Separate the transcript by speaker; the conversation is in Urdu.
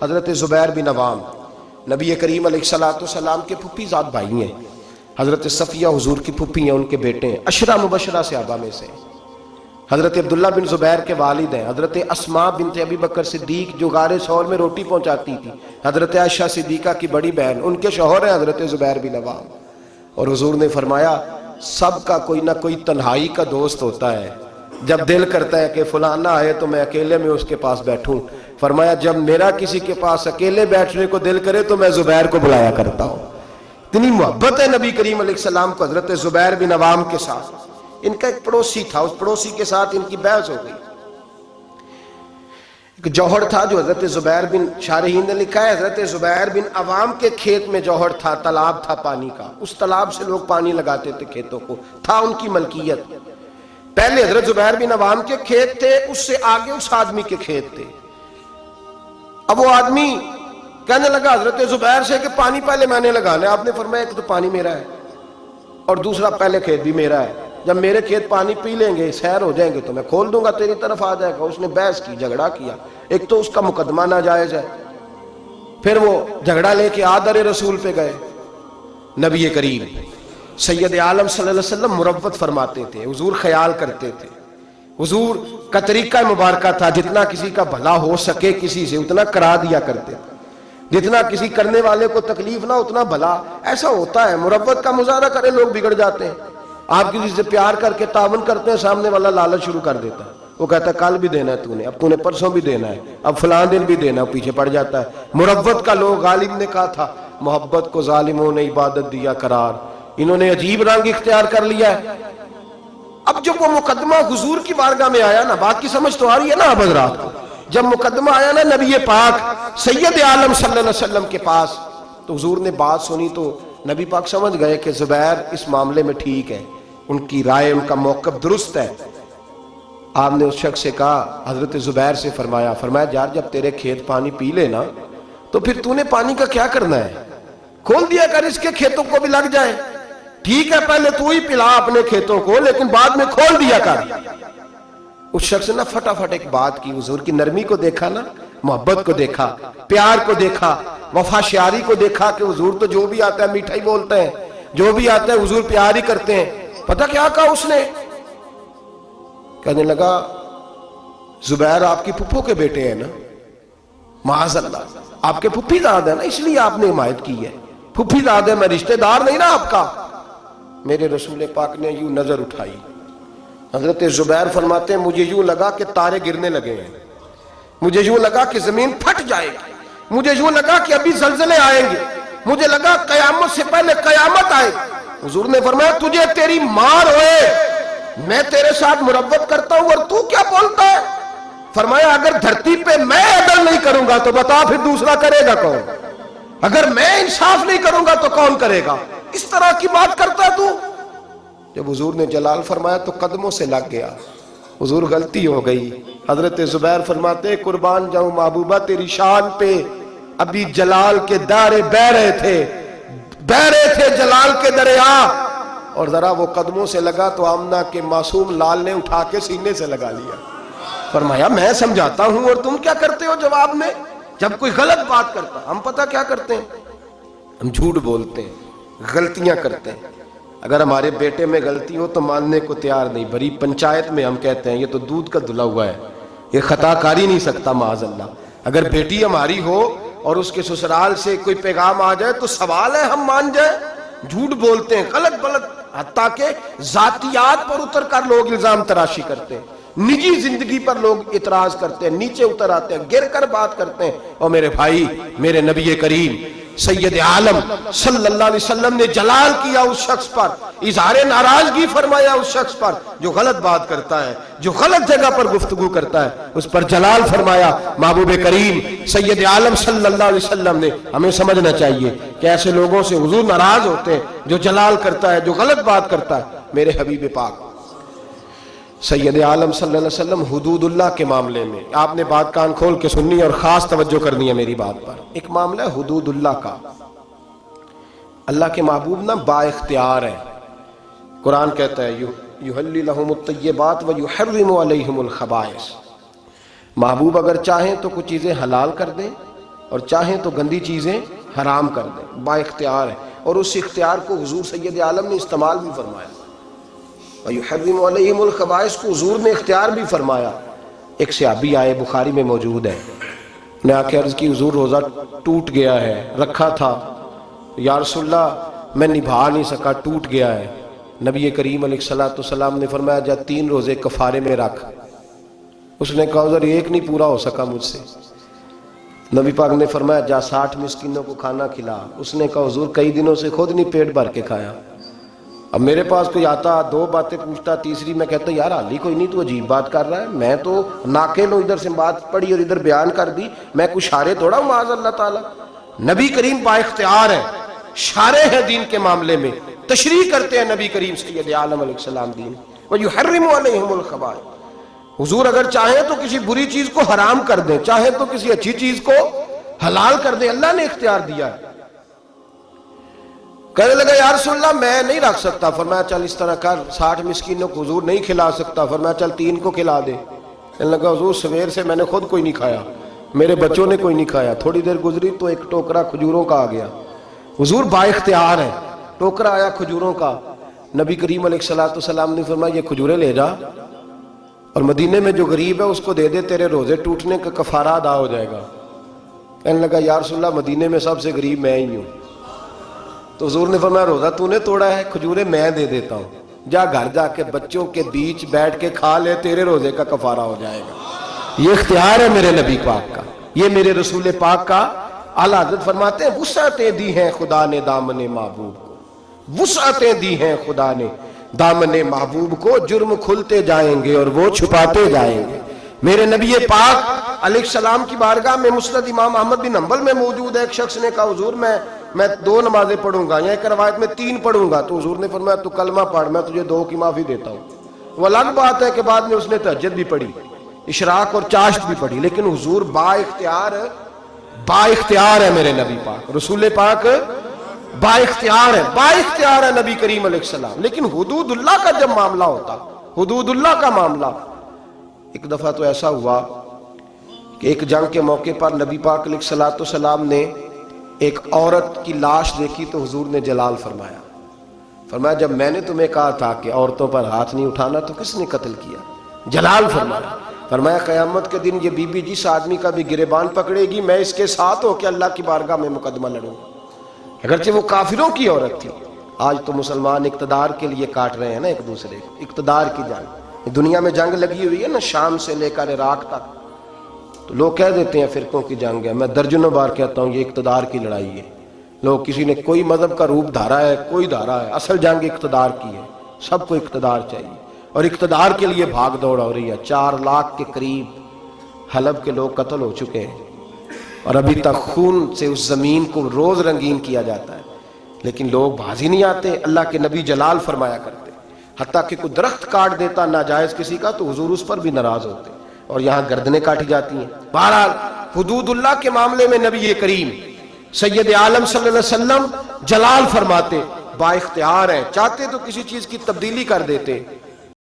Speaker 1: حضرت زبیر بن عوام نبی کریم علیہ السلام کے پھپھی ذات بھائی ہیں. حضرت صفیہ حضور کی پھپھی ہیں، ان کے بیٹے ہیں، عشرہ مبشرہ صحابہ میں سے. حضرت عبداللہ بن زبیر کے والد ہیں. حضرت اسماء بنت ابی بکر صدیق جو غار ثور میں روٹی پہنچاتی تھی، حضرت عائشہ صدیقہ کی بڑی بہن، ان کے شوہر ہیں حضرت زبیر بن عوام. اور حضور نے فرمایا سب کا کوئی نہ کوئی تنہائی کا دوست ہوتا ہے. جب دل کرتا ہے کہ فلاں نہ آئے تو میں اکیلے میں اس کے پاس بیٹھوں، فرمایا جب میرا کسی کے پاس اکیلے بیٹھنے کو دل کرے تو میں زبیر کو بلایا کرتا ہوں. اتنی محبت ہے نبی کریم علیہ السلام کو حضرت زبیر بن عوام کے ساتھ. ان کا ایک پڑوسی تھا، اس پڑوسی کے ساتھ ان کی بحث ہو گئی. ایک جوہر تھا جو حضرت زبیر بن، شارحین نے لکھا ہے حضرت زبیر بن عوام کے کھیت میں جوہر تھا، تالاب تھا پانی کا، اس تالاب سے لوگ پانی لگاتے تھے کھیتوں کو، تھا ان کی ملکیت. پہلے حضرت زبیر بن عوام کے کھیت تھے، اس سے آگے اس آدمی کے کھیت تھے. اب وہ آدمی کہنے لگا حضرت زبیر سے کہ پانی پہلے میں نے لگانا ہے. آپ نے فرمایا ایک تو پانی میرا ہے اور دوسرا پہلے کھیت بھی میرا ہے، جب میرے کھیت پانی پی لیں گے، سیر ہو جائیں گے تو میں کھول دوں گا، تیری طرف آ جائے گا. اس نے بحث کی، جھگڑا کیا. ایک تو اس کا مقدمہ ناجائز ہے، پھر وہ جھگڑا لے کے آدر رسول پہ گئے. نبی کریم سید عالم صلی اللہ علیہ وسلم مروت فرماتے تھے، حضور خیال کرتے تھے. حضور کا طریقہ مبارکہ تھا جتنا کسی کا بھلا ہو سکے کسی سے اتنا کرا دیا کرتے تھے، جتنا کسی کرنے والے کو تکلیف نہ اتنا بھلا. ایسا ہوتا ہے، مروت کا مظاہرہ کرے لوگ بگڑ جاتے ہیں. آپ کسی سے پیار کر کے تعاون کرتے ہیں، سامنے والا لالچ شروع کر دیتا ہے. وہ کہتا ہے کل بھی دینا ہے تو نے، اب تو نے پرسوں بھی دینا ہے، اب فلاں دن بھی دینا ہے، پیچھے پڑ جاتا ہے. مروت کا لوگ، غالب نے کہا تھا محبت کو ظالموں نے عبادت دیا قرار، انہوں نے عجیب رنگ اختیار کر لیا ہے. اب جب وہ مقدمہ حضور کی بارگاہ میں آیا نا، بات کی سمجھ تو آ رہی ہے نا اب حضرات کو، جب مقدمہ آیا نا نبی پاک سید عالم صلی اللہ علیہ وسلم کے پاس، تو حضور نے بات سنی تو نبی پاک سمجھ گئے کہ زبیر اس معاملے میں ٹھیک ہے، ان کی رائے، ان کا موقف درست ہے. آپ نے اس شخص سے کہا، حضرت زبیر سے فرمایا یار جب تیرے کھیت پانی پی لے نا تو پھر تو نے پانی کا کیا کرنا ہے، کھول دیا کر، اس کے کھیتوں کو بھی لگ جائے. ٹھیک ہے پہلے تو ہی پلا اپنے کھیتوں کو، لیکن بعد میں کھول دیا کر. اس شخص نے فٹافٹ ایک بات کی، حضور کی نرمی کو دیکھا نا، محبت کو دیکھا، پیار کو دیکھا، وفا شیاری کو دیکھا کہ حضور تو جو بھی آتا ہے میٹھا ہی بولتے ہیں، جو بھی آتا ہے حضور پیار ہی کرتے ہیں. پتہ کیا کہا اس نے؟ کہنے لگا زبیر آپ کی پھپھو کے بیٹے ہیں نا، معاذ اللہ آپ کے پھپھی داد ہے نا، اس لیے آپ نے حمایت کی ہے. پھپھی داد ہے، میں رشتہ دار نہیں نا آپ کا. میرے رسول پاک نے یوں نظر اٹھائی. حضرت زبیر فرماتے ہیں مجھے یوں لگا کہ تارے گرنے لگے ہیں، مجھے یوں لگا کہ زمین پھٹ جائے گی، مجھے یوں لگا کہ ابھی زلزلے آئیں گے، مجھے لگا قیامت سے پہلے قیامت آئے. حضور نے فرمایا تجھے تیری مار ہوئے، میں تیرے ساتھ مروت کرتا ہوں اور تو کیا بولتا ہے؟ فرمایا اگر دھرتی پہ میں عدل نہیں کروں گا تو بتا پھر دوسرا کرے گا کون؟ اگر میں انصاف نہیں کروں گا تو کون کرے گا؟ اس طرح کی بات کرتا ہے تو. جب حضور نے جلال فرمایا تو قدموں سے لگ گیا. حضور غلطی ہو گئی. حضرت زبیر فرماتے قربان جاؤں محبوبہ تیری شان پہ، ابھی جلال کے دارے بہ رہے تھے جلال کے دریا، اور ذرا وہ قدموں سے لگا تو آمنہ کے معصوم لال نے اٹھا کے سینے سے لگا لیا. فرمایا میں سمجھاتا ہوں اور تم کیا کرتے ہو جواب میں؟ جب کوئی غلط بات کرتا ہم پتہ کیا کرتے ہیں، ہم جھوٹ بولتے ہیں، غلطیاں کرتے ہیں. اگر ہمارے بیٹے میں غلطی ہو تو ماننے کو تیار نہیں. بڑی پنچایت میں ہم کہتے ہیں یہ تو دودھ کا دھلا ہوا ہے، یہ خطا کر ہی نہیں سکتا معاذ اللہ. اگر بیٹی ہماری ہو اور اس کے سسرال سے کوئی پیغام آ جائے تو سوال ہے ہم مان جائیں. جھوٹ بولتے ہیں، غلط حتیٰ کہ ذاتیات پر اتر کر لوگ الزام تراشی کرتے ہیں، نجی زندگی پر لوگ اعتراض کرتے ہیں، نیچے اتر آتے ہیں، گر کر بات کرتے ہیں. اور میرے بھائی، میرے نبی کریم سید عالم صلی اللہ علیہ وسلم نے جلال کیا اس شخص پر، اظہار ناراضگی فرمایا اس شخص پر جو غلط بات کرتا ہے، جو غلط جگہ پر گفتگو کرتا ہے، اس پر جلال فرمایا. محبوب کریم سید عالم صلی اللہ علیہ وسلم نے ہمیں سمجھنا چاہیے کہ ایسے لوگوں سے حضور ناراض ہوتے ہیں جو جلال کرتا ہے، جو غلط بات کرتا ہے. میرے حبیب پاک سید عالم صلی اللہ علیہ وسلم حدود اللہ کے معاملے میں آپ نے بات کان کھول کے سننی اور خاص توجہ کرنی ہے میری بات پر. ایک معاملہ ہے حدود اللہ کا. اللہ کے محبوب نا با اختیار ہے. قرآن کہتا ہے یحلی لہم الطیبات ویحرم علیہم الخبائث. محبوب اگر چاہیں تو کچھ چیزیں حلال کر دیں اور چاہیں تو گندی چیزیں حرام کر دیں، با اختیار ہے۔ اور اس اختیار کو حضور سید عالم نے استعمال بھی فرمایا، وَيُحَرِّمُ عَلَيْهِمُ الْخَبَائِثَ کو حضور نے اختیار بھی فرمایا۔ ایک صحابی آئے، بخاری میں موجود ہے، نے آ کے عرض کی حضور روزہ ٹوٹ گیا ہے، رکھا تھا، یا رسول اللہ میں نبھا نہیں سکا، ٹوٹ گیا ہے۔ نبی کریم علیہ السلام نے فرمایا جا 3 روزے کفارے میں رکھ۔ اس نے کہا حضور ایک نہیں پورا ہو سکا مجھ سے۔ نبی پاک نے فرمایا جا 60 مسکینوں کو کھانا کھلا۔ اس نے کہا حضور کئی دنوں سے خود نہیں پیٹ بھر کے کھایا۔ اب میرے پاس کوئی آتا، 2 باتیں پوچھتا، تیسری میں کہتا یار حالی کوئی نہیں، تو عجیب بات کر رہا ہے، میں تو ناقل ہوں، ادھر سے بات پڑھی اور ادھر بیان کر دی، میں کچھ شارع تھوڑا ہوں معاذ اللہ تعالی۔ نبی کریم با اختیار ہے، شارع ہے دین کے معاملے میں، تشریح کرتے ہیں نبی کریم سید عالم علیہ السلام دین۔ وَيُحَرِّمُ عَلَيْهِمُ الْخَبَائِثَ حضور اگر چاہیں تو کسی بری چیز کو حرام کر دیں، چاہیں تو کسی اچھی چیز کو حلال کر دیں، اللہ نے اختیار دیا ہے۔ کہنے لگا یا رسول اللہ میں نہیں رکھ سکتا۔ فرمایا چل اس طرح کر، 60 مسکینوں کو حضور نہیں کھلا سکتا، فرمایا چل 3 کو کھلا دے۔ کہنے لگا حضور سویر سے میں نے خود کوئی نہیں کھایا، میرے بچوں نے کوئی نہیں کھایا۔ تھوڑی دیر گزری تو ایک ٹوکرا کھجوروں کا آ گیا۔ حضور با اختیار ہے، ٹوکرا آیا کھجوروں کا۔ نبی کریم علیہ السلام نے فرمایا یہ کھجوریں لے جا، اور مدینے میں جو غریب ہے اس کو دے دے، تیرے روزے ٹوٹنے کا کفارہ ادا ہو جائے گا۔ کہنے لگا یا رسول اللہ مدینے میں سب سے غریب میں ہی ہوں۔ تو حضور نے فرمایا روزہ تو نے توڑا ہے، کھجوریں میں دے دیتا ہوں، جا گھر جا کے بچوں کے بیچ بیٹھ کے کھا لے، تیرے روزے کا کفارہ ہو جائے گا۔ یہ اختیار ہے میرے نبی پاک کا، یہ میرے رسول پاک کا۔ اعلیٰ حضرت فرماتے ہیں وسعتیں دی ہیں خدا نے دامن محبوب کو، وسعتیں دی ہیں خدا نے دامن محبوب کو، جرم کھلتے جائیں گے اور وہ چھپاتے جائیں گے۔ میرے نبی پاک علیہ السلام کی بارگاہ میں مسند امام احمد بن حنبل میں موجود ہے، ایک شخص نے کہا حضور میں 2 نمازیں پڑھوں گا، یا ایک روایت میں 3 پڑھوں گا۔ تو حضور نے فرمایا تو کلمہ پڑھ، میں تجھے 2 کی معافی دیتا ہوں۔ وہ الگ بات ہے کہ بعد میں اس نے تہجد بھی پڑھی، اشراق اور چاشت بھی پڑھی، لیکن حضور با اختیار ہے میرے نبی پاک، رسول پاک با اختیار ہے نبی کریم علیہ السلام۔ لیکن حدود اللہ کا جب معاملہ ہوتا، حدود اللہ کا معاملہ، ایک دفعہ تو ایسا ہوا کہ ایک جنگ کے موقع پر نبی پاک علیہ السلام نے ایک عورت کی لاش دیکھی تو حضور نے جلال فرمایا جب میں نے تمہیں کہا تھا کہ عورتوں پر ہاتھ نہیں اٹھانا تو کس نے قتل کیا؟ جلال فرمایا قیامت کے دن یہ بی بی جس آدمی کا بھی گریبان پکڑے گی میں اس کے ساتھ ہو کے اللہ کی بارگاہ میں مقدمہ لڑوں گا، اگرچہ وہ کافروں کی عورت تھی۔ آج تو مسلمان اقتدار کے لیے کاٹ رہے ہیں نا ایک دوسرے، اقتدار کی جنگ، دنیا میں جنگ لگی ہوئی ہے نا، شام سے لے کر عراق تک، تو لوگ کہہ دیتے ہیں فرقوں کی جنگ ہے، میں درجنوں بار کہتا ہوں یہ اقتدار کی لڑائی ہے۔ لوگ کسی نے کوئی مذہب کا روپ دھارا ہے، کوئی دھارا ہے، اصل جنگ اقتدار کی ہے، سب کو اقتدار چاہیے، اور اقتدار کے لیے بھاگ دوڑ ہو رہی ہے۔ 4 لاکھ کے قریب حلب کے لوگ قتل ہو چکے ہیں، اور ابھی تک خون سے اس زمین کو روز رنگین کیا جاتا ہے، لیکن لوگ بازی نہیں آتے۔ اللہ کے نبی جلال فرمایا کرتے، حتیٰ کہ کوئی درخت کاٹ دیتا ناجائز کسی کا تو حضور اس پر بھی ناراض ہوتے، اور یہاں گردنیں کاٹی جاتی ہیں۔ بہرحال حدود اللہ کے معاملے میں نبی کریم سید عالم صلی اللہ علیہ وسلم جلال فرماتے، با اختیار ہیں، چاہتے تو کسی چیز کی تبدیلی کر دیتے،